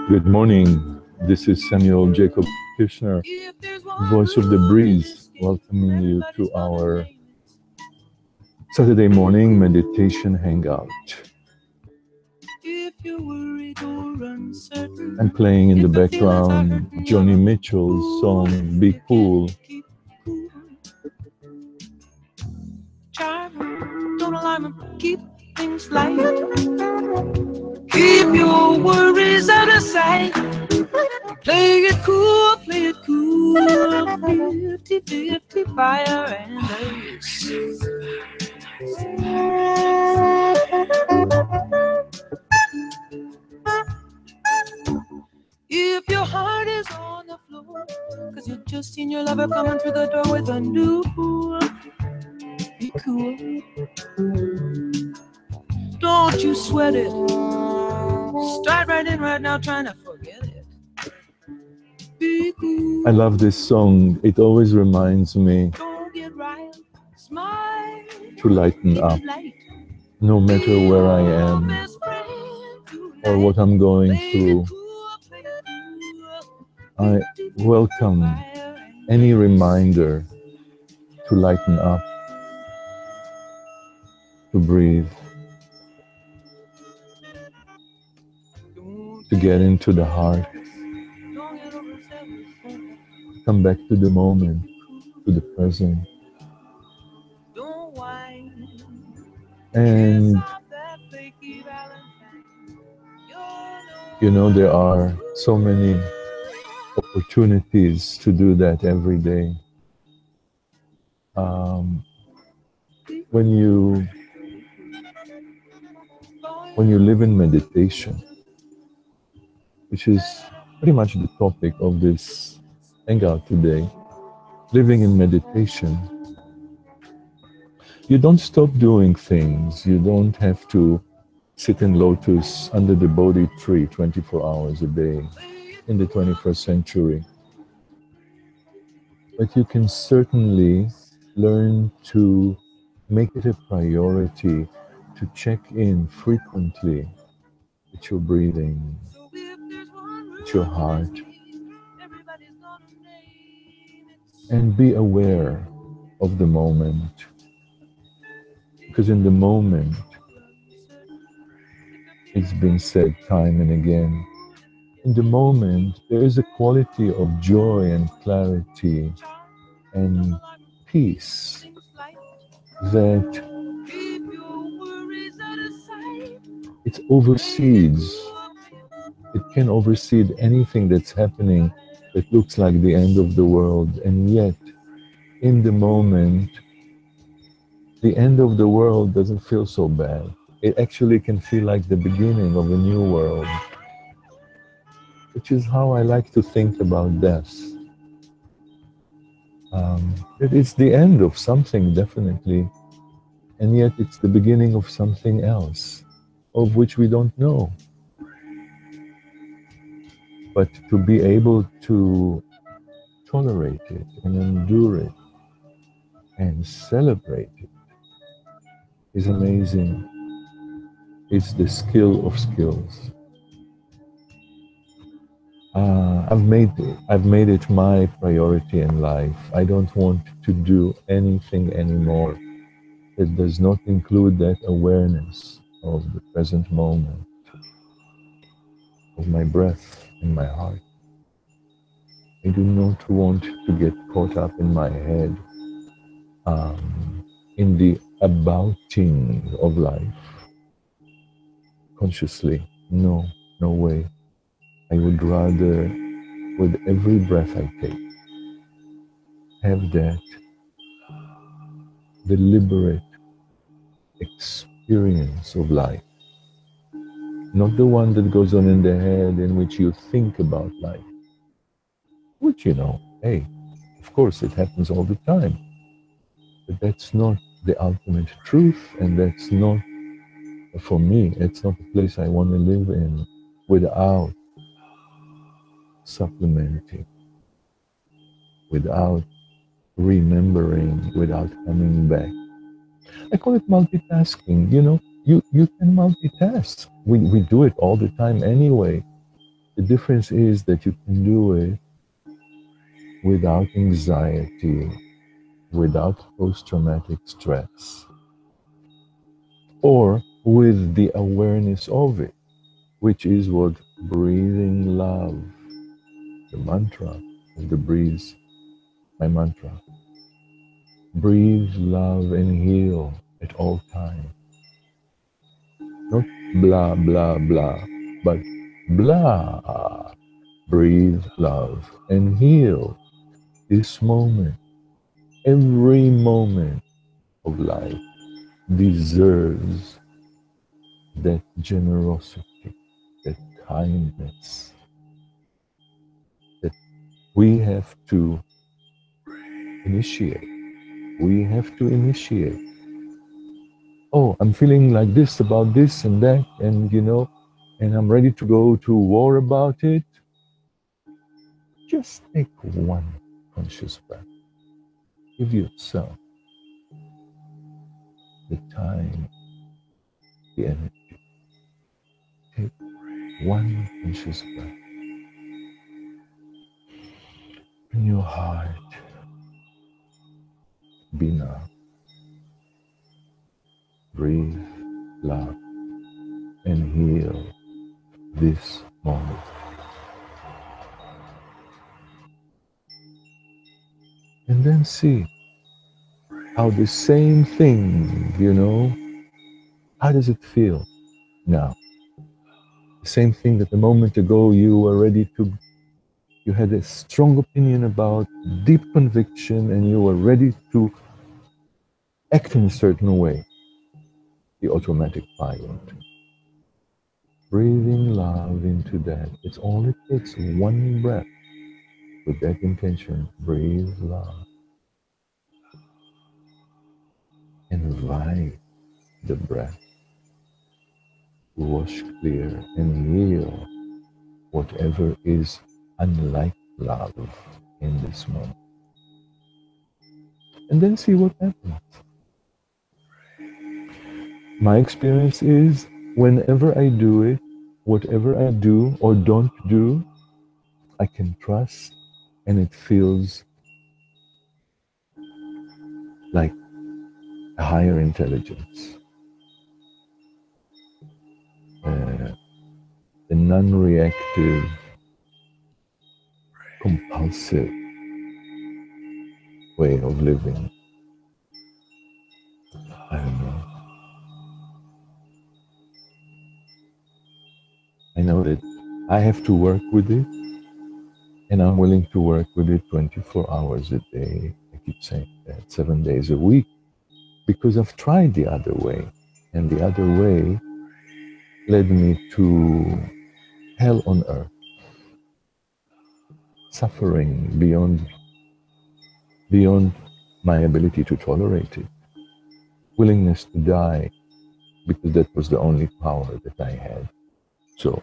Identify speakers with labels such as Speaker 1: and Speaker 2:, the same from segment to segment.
Speaker 1: Good morning. This is Samuel Jacob Kirshner, voice of the BREAZE, welcoming you to our Saturday morning meditation hangout. I'm playing in the background Joni Mitchell's song Be Cool.
Speaker 2: Don't alarm him, keep things light. Keep your worries out of sight. Play it cool, play it cool. 50-50 fire and ice. If your heart is on the floor, cause you just seen your lover coming through the door with a new fool, be cool. Don't you sweat it. Start right in right now trying to forget it. Be cool.
Speaker 1: I love this song. It always reminds me
Speaker 2: Don't get riled. Smile.
Speaker 1: to lighten up, no matter where I am or what I'm going through. I welcome any reminder to lighten up, to breathe, to get into the heart, come back to the moment, to the present. And you know, there are so many opportunities to do that every day. When you live in meditation, which is pretty much the topic of this hangout today, living in meditation, you don't stop doing things. You don't have to sit in lotus under the Bodhi tree 24 hours a day in the 21st century. But you can certainly learn to make it a priority to check in frequently with your breathing, with your heart, and be aware of the moment. Because in the moment, it's been said time and again, in the moment, there is a quality of joy and clarity and peace that it oversees. It can oversee anything that's happening that looks like the end of the world. And yet, in the moment, the end of the world doesn't feel so bad. It actually can feel like the beginning of a new world, which is how I like to think about death. It's the end of something, definitely, and yet it's the beginning of something else, of which we don't know. But to be able to tolerate it and endure it and celebrate it is amazing. It's the skill of skills. I've made it my priority in life. I don't want to do anything anymore that does not include that awareness of the present moment, of my breath in my heart. I do not want to get caught up in my head, in the abouting of life. Consciously, no way. I would rather, with every breath I take, have that deliberate experience of life. Not the one that goes on in the head in which you think about life. Which, you know, hey, of course it happens all the time. But that's not the ultimate truth, and that's not, for me, it's not the place I want to live in without supplementing, without remembering, without coming back I call it multitasking. You know, you can multitask. We do it all the time anyway. The difference is that you can do it without anxiety, without post-traumatic stress, or with the awareness of it, which is what breathing love, the mantra of the breeze, my mantra. Breathe, love, and heal at all times. Not blah, blah, blah, but blah. Breathe, love, and heal this moment. Every moment of life deserves that generosity, that kindness that we have to initiate. We have to initiate. Oh, I'm feeling like this about this and that, and and I'm ready to go to war about it. Just take one conscious breath. Give yourself the time, the energy. Take one conscious breath. In your heart, be now. Breathe, love, and heal this moment. And then see how the same thing, how does it feel now? The same thing that a moment ago you were ready to, you had a strong opinion about, deep conviction, and you were ready to act in a certain way. The automatic pilot. Breathing love into that. It's all it takes, one breath with that intention. Breathe love. Invite the breath to wash clear and heal whatever is unlike love in this moment. And then see what happens. My experience is whenever I do it, whatever I do or don't do, I can trust, and it feels like a higher intelligence, a non-reactive, compulsive way of living. I don't know. I know that I have to work with it, and I'm willing to work with it 24 hours a day. I keep saying that, 7 days a week, because I've tried the other way, and the other way led me to hell on earth, suffering beyond my ability to tolerate it, willingness to die because that was the only power that I had. So,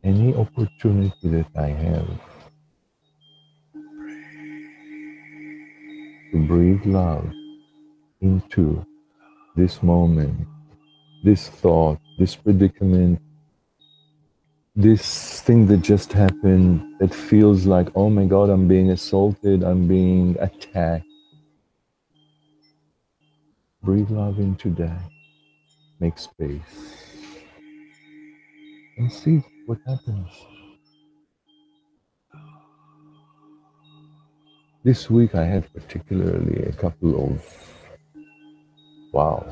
Speaker 1: any opportunity that I have to breathe love into this moment, this thought, this predicament, this thing that just happened that feels like, oh my God, I'm being assaulted, I'm being attacked. Breathe love into that. Make space and see what happens. This week I had particularly a couple of, wow,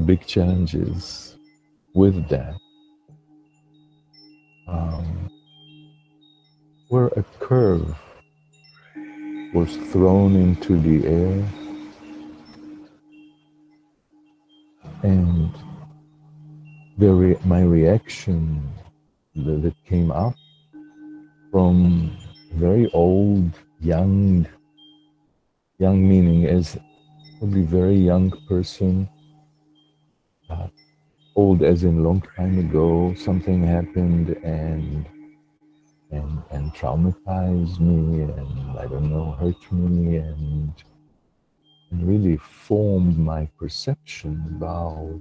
Speaker 1: big challenges with that. Where a curve was thrown into the air, and my reaction that came up from very old, young meaning as probably very young person, old as in long time ago, something happened and traumatized me, and I don't know, hurt me, and and really formed my perception about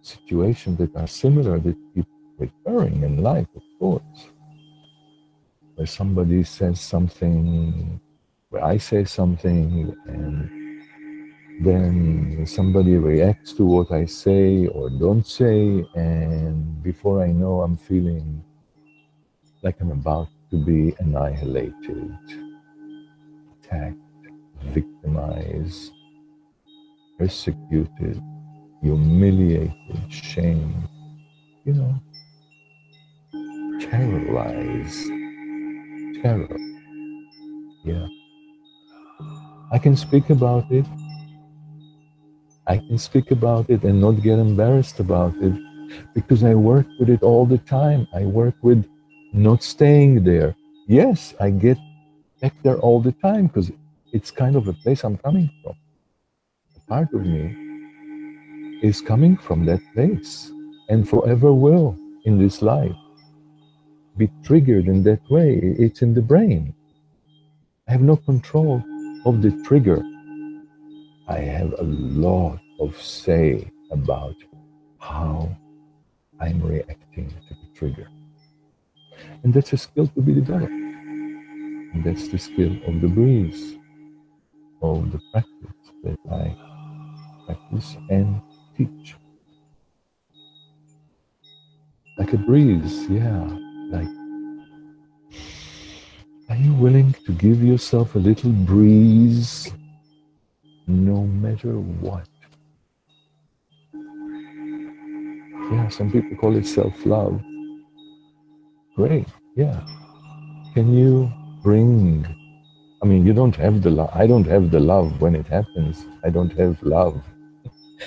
Speaker 1: situations that are similar that keep recurring in life, of course. Where somebody says something, where I say something, and then somebody reacts to what I say or don't say, and before I know, I'm feeling like I'm about to be annihilated, attacked, victimized, persecuted, humiliated, shamed, you know, terrorized, terror. Yeah. I can speak about it. I can speak about it and not get embarrassed about it because I work with it all the time. I work with not staying there. Yes, I get back there all the time because it's kind of a place I'm coming from. A part of me is coming from that place and forever will in this life be triggered in that way. It's in the brain. I have no control of the trigger. I have a lot of say about how I'm reacting to the trigger. And that's a skill to be developed. And that's the skill of the breeze, of the practice that I practice and teach. Like a breeze, yeah. Like, are you willing to give yourself a little breeze no matter what? Yeah, some people call it self love. Great, yeah. Can you bring, I mean, you don't have the love. I don't have the love when it happens. I don't have love.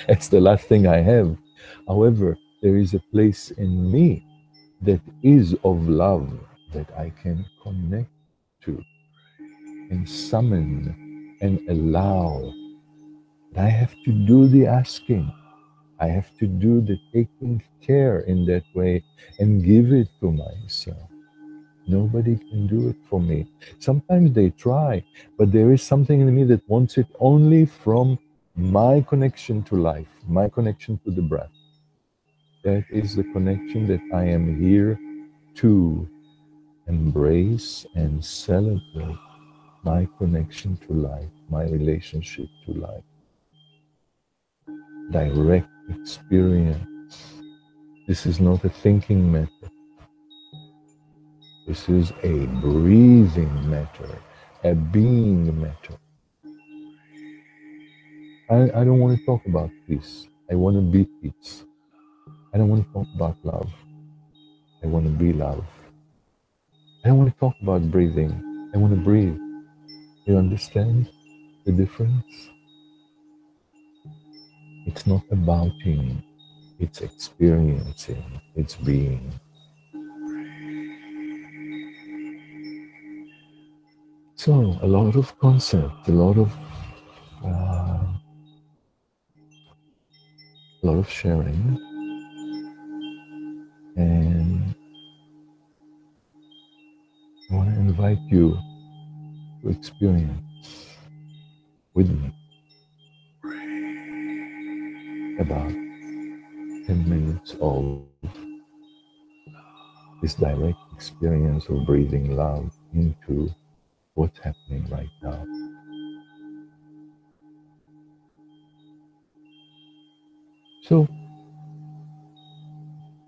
Speaker 1: It's the last thing I have. However, there is a place in me that is of love that I can connect to and summon and allow. I have to do the asking. I have to do the taking care in that way and give it to myself. Nobody can do it for me. Sometimes they try, but there is something in me that wants it only from my connection to life, my connection to the breath. That is the connection that I am here to embrace and celebrate my connection to life, my relationship to life. Direct experience. This is not a thinking method. This is a breathing matter, a being matter. I don't want to talk about peace. I want to be peace. I don't want to talk about love. I want to be love. I don't want to talk about breathing. I want to breathe. You understand the difference? It's not abouting, it's experiencing, it's being. So, a lot of concept, uh, a lot of sharing, and I want to invite you to experience with me about 10 minutes of this direct experience of breathing love into what's happening right now. So,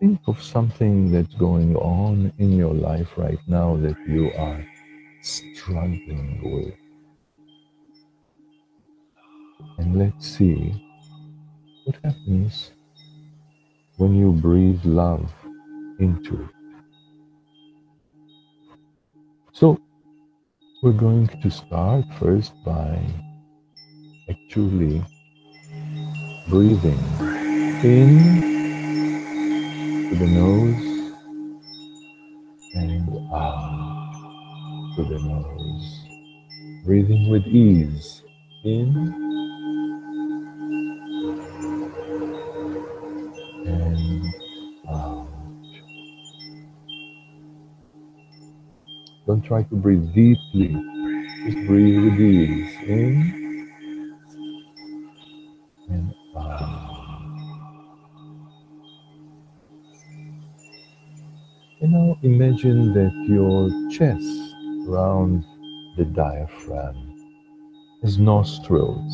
Speaker 1: think of something that's going on in your life right now that you are struggling with. And let's see what happens when you breathe love into it. So, we're going to start first by actually breathing in to the nose and out to the nose. Breathing with ease in and out. Don't try to breathe deeply. Just breathe with ease. In Imagine that your chest around the diaphragm has nostrils,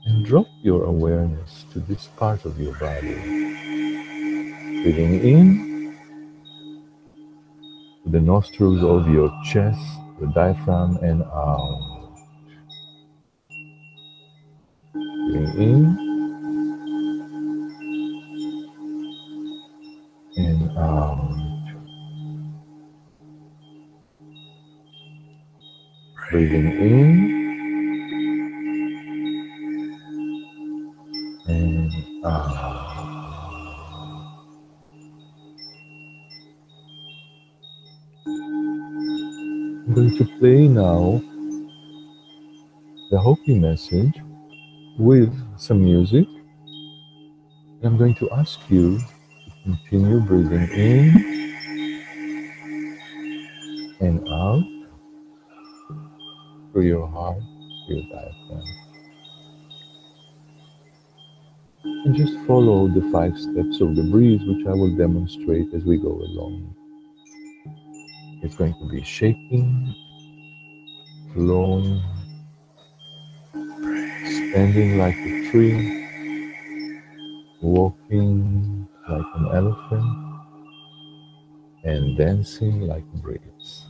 Speaker 1: and drop your awareness to this part of your body. Breathing in to the nostrils of your chest, the diaphragm, and out. Breathing in and out. Breathing in and out. I'm going to play now the Hopi message with some music. And I'm going to ask you to continue breathing in and out through your heart, through your diaphragm. And just follow the 5 steps of the breeze, which I will demonstrate as we go along. It's going to be shaking, flowing, standing like a tree, walking like an elephant, and dancing like a breeze.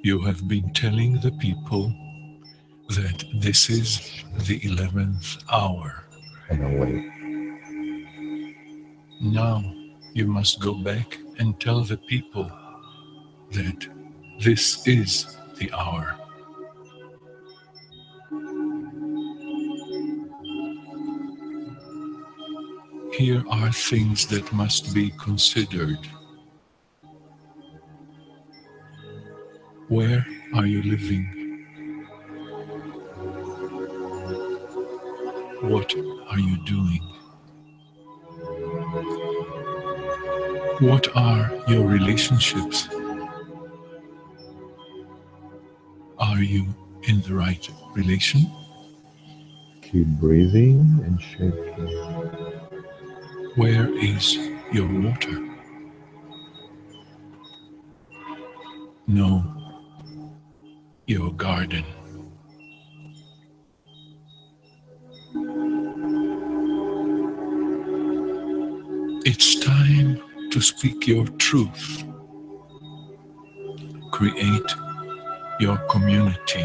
Speaker 3: You have been telling the people that this is the 11th hour.
Speaker 1: And awake.
Speaker 3: Now you must go back and tell the people that this is the hour. Here are things that must be considered. Where are you living? What are you doing? What are your relationships? Are you in the right relation?
Speaker 1: Keep breathing and shaking.
Speaker 3: Where is your water? Know your garden. It's time to speak your truth. Create your community.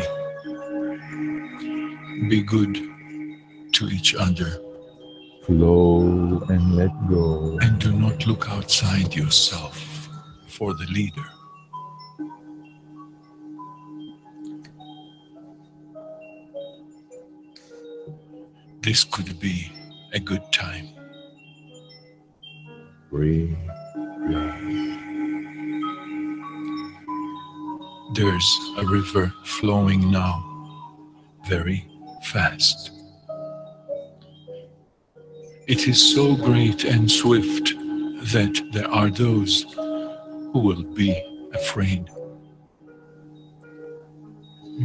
Speaker 3: Be good to each other.
Speaker 1: Flow and let go.
Speaker 3: And do not look outside yourself for the leader. This could be a good time.
Speaker 1: Breathe.
Speaker 3: There's a river flowing now, very fast. It is so great and swift that there are those who will be afraid.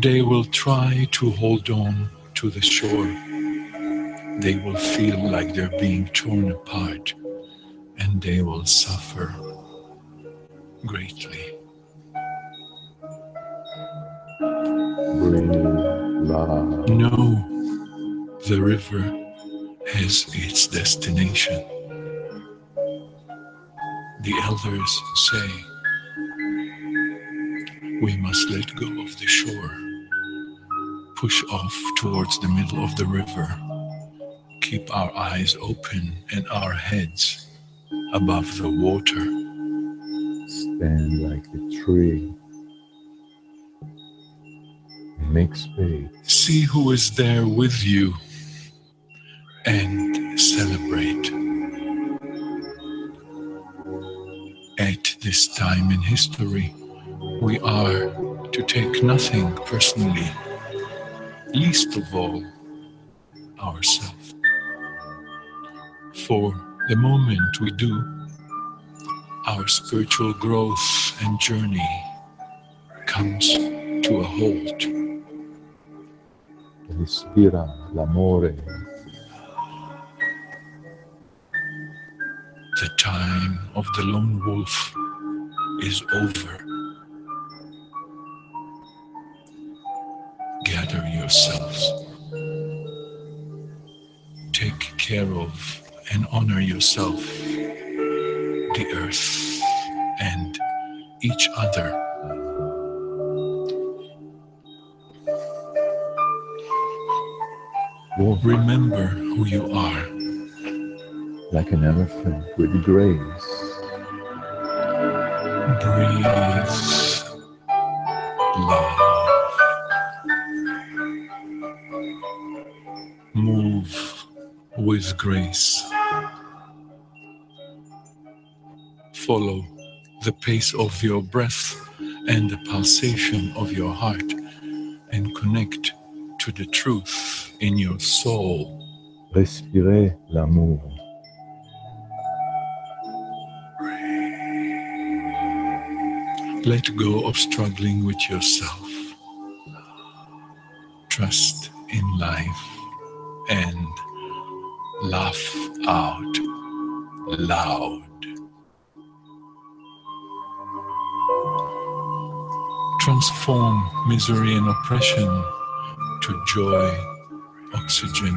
Speaker 3: They will try to hold on to the shore. They will feel like they're being torn apart, and they will suffer greatly.
Speaker 1: Breathe. Love.
Speaker 3: No, the river has its destination. The elders say, we must let go of the shore, push off towards the middle of the river, keep our eyes open and our heads above the water.
Speaker 1: Stand like a tree. Make space.
Speaker 3: See who is there with you and celebrate. At this time in history, we are to take nothing personally, least of all ourselves. For the moment we do, our spiritual growth and journey comes to a halt.
Speaker 1: Respira l'amore.
Speaker 3: The time of the lone wolf is over. Gather yourselves. Take care of and honor yourself, the earth, and each other.
Speaker 1: Walk
Speaker 3: Remember who you are.
Speaker 1: like an elephant with grace.
Speaker 3: Breathe love. Move with grace. Follow the pace of your breath and the pulsation of your heart, and connect to the truth in your soul.
Speaker 1: Respirez l'amour.
Speaker 3: Let go of struggling with yourself. Trust in life and laugh out loud. Transform misery and oppression to joy, oxygen,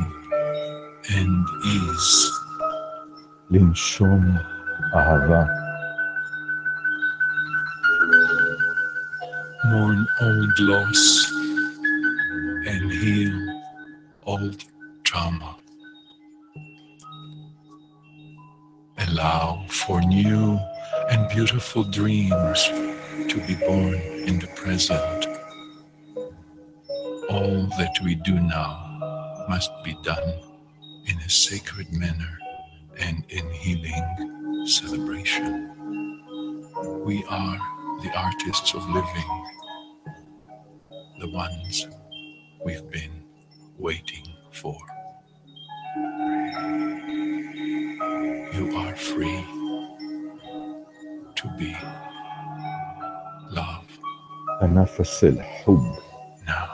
Speaker 3: and ease.
Speaker 1: לנשום אהבה.
Speaker 3: Mourn old loss and heal old trauma. Allow for new and beautiful dreams to be born in the present. All that we do now must be done in a sacred manner and in healing celebration. We are the artists of living, the ones we've been waiting for. You are free to be love
Speaker 1: نفس الحب.
Speaker 3: now.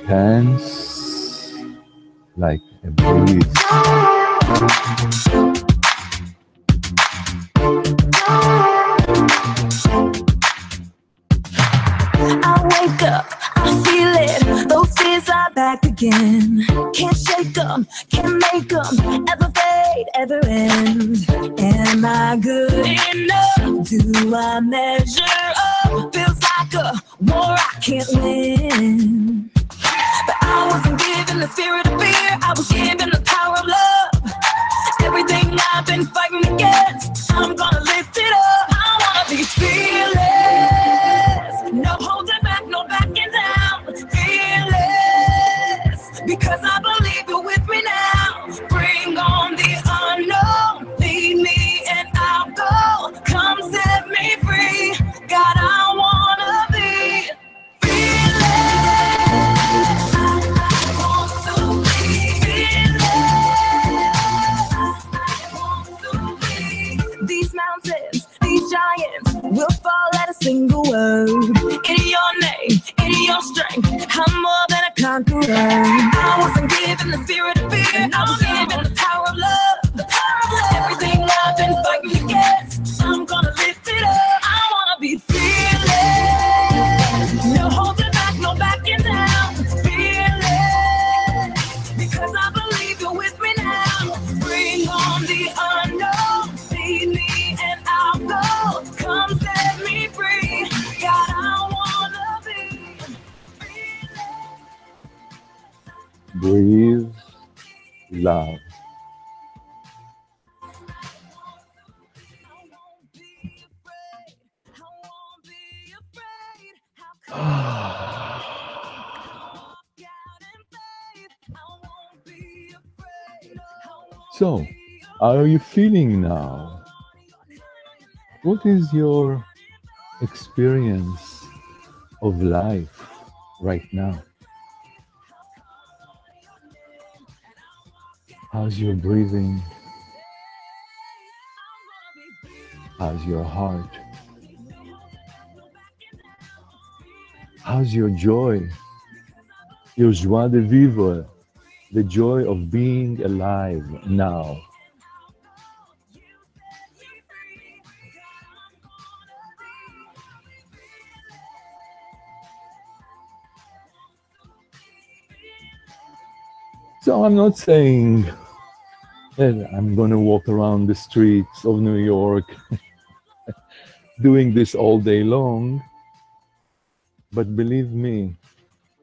Speaker 1: Dance like a breeze.
Speaker 2: I wake up, I feel it. Those fears are back again. Can't shake them, can't make them ever fade, ever end. Am I good enough? Do I measure up? Feels like a war I can't win. But I wasn't given the spirit of fear, I was given the power of love. Everything I've been fighting against, I'm gonna lift it up. I wanna be fearless. No holding back, no backing down. Fearless, because I believe you're with me now. Bring on the unknown. Lead me and I'll go. Come set me free. God, I wanna be fearless. I want to be fearless. I want to be. These mountains, these giants will fall at a single word. In your name, in your strength, I'm more than a conqueror. I wasn't given the spirit of fear, I was given the power of love. Everything I've been fighting against, I'm gonna lift it up. I wanna be fearless. No holding back, no backing down. Fearless, because I believe you're with me now. Bring on the unknown. Lead me and I'll go. Come set me free. God, I wanna be fearless.
Speaker 1: Breathe love.
Speaker 2: I won't be afraid. I won't be afraid. How come
Speaker 1: So, how are you feeling now? What is your experience of life right now? How's your breathing? How's your heart? How's your joy? Your joie de vivre, the joy of being alive now. So I'm not saying that I'm going to walk around the streets of New York doing this all day long, but believe me,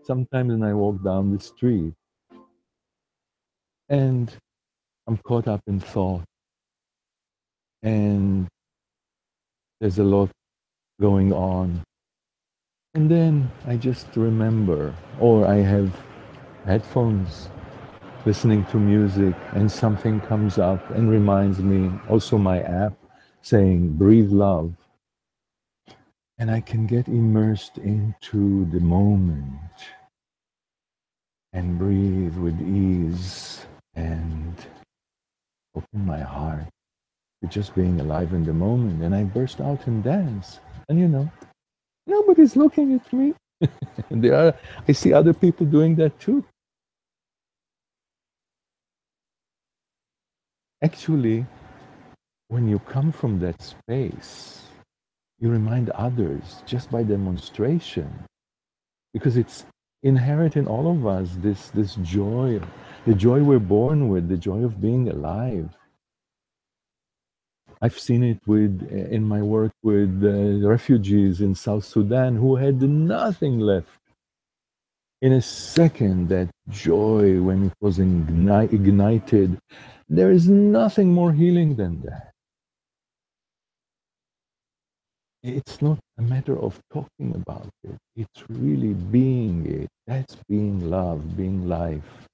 Speaker 1: sometimes when I walk down the street and I'm caught up in thought and there's a lot going on, and then I just remember, or I have headphones listening to music and something comes up and reminds me, also my app saying breathe love, and I can get immersed into the moment and breathe with ease and open my heart to just being alive in the moment, and I burst out and dance, and nobody's looking at me. And I see other people doing that too. Actually, when you come from that space, you remind others just by demonstration, because it's inherent in all of us, this joy, the joy we're born with, the joy of being alive. I've seen it in my work with refugees in South Sudan who had nothing left. In a second, that joy, when it was ignited, there is nothing more healing than that. It's not a matter of talking about it. It's really being it. That's being love, being life,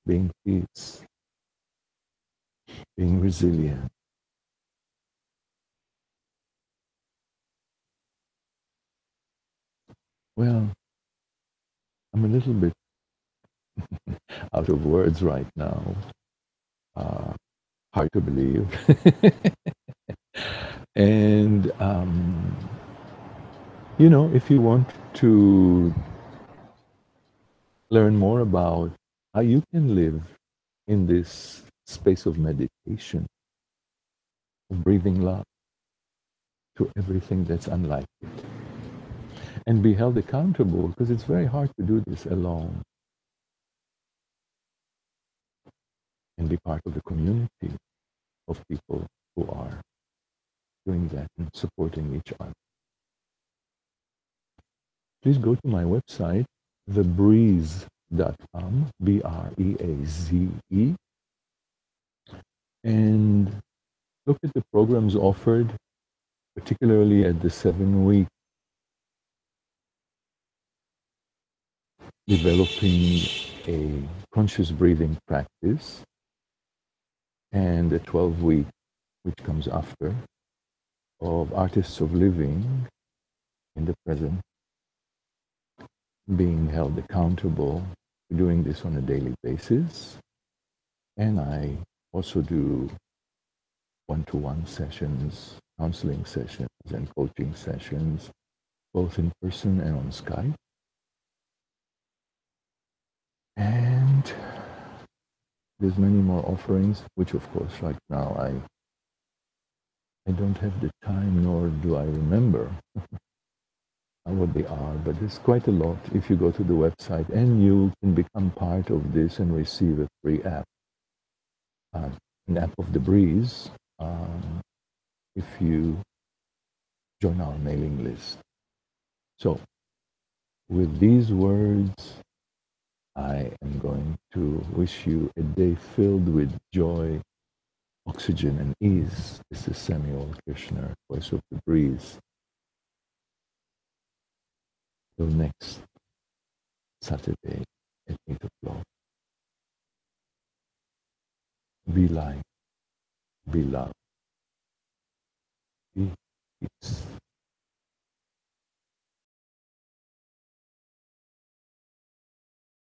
Speaker 1: being peace, being resilient. Well, I'm a little bit out of words right now. Hard to believe. And, if you want to learn more about how you can live in this space of meditation, of breathing love to everything that's unlike it, and be held accountable, because it's very hard to do this alone, and be part of the community of people who are doing that and supporting each other. Please go to my website, thebreeze.com, BREAZE, and look at the programs offered, particularly at the 7-week developing a conscious breathing practice, and the 12-week, which comes after, of artists of living in the present, being held accountable, doing this on a daily basis. And I also do one-to-one sessions, counseling sessions, and coaching sessions, both in person and on Skype. And there's many more offerings, which of course right now I don't have the time, nor do I remember what they are, but there's quite a lot if you go to the website, and you can become part of this and receive a free app, an app of the Breeze, if you join our mailing list. So with these words, I am going to wish you a day filled with joy, oxygen, and ease. This is Samuel Kirshner, voice of the Breeze. Till next Saturday at 8 o'clock. Be light, be love, be peace.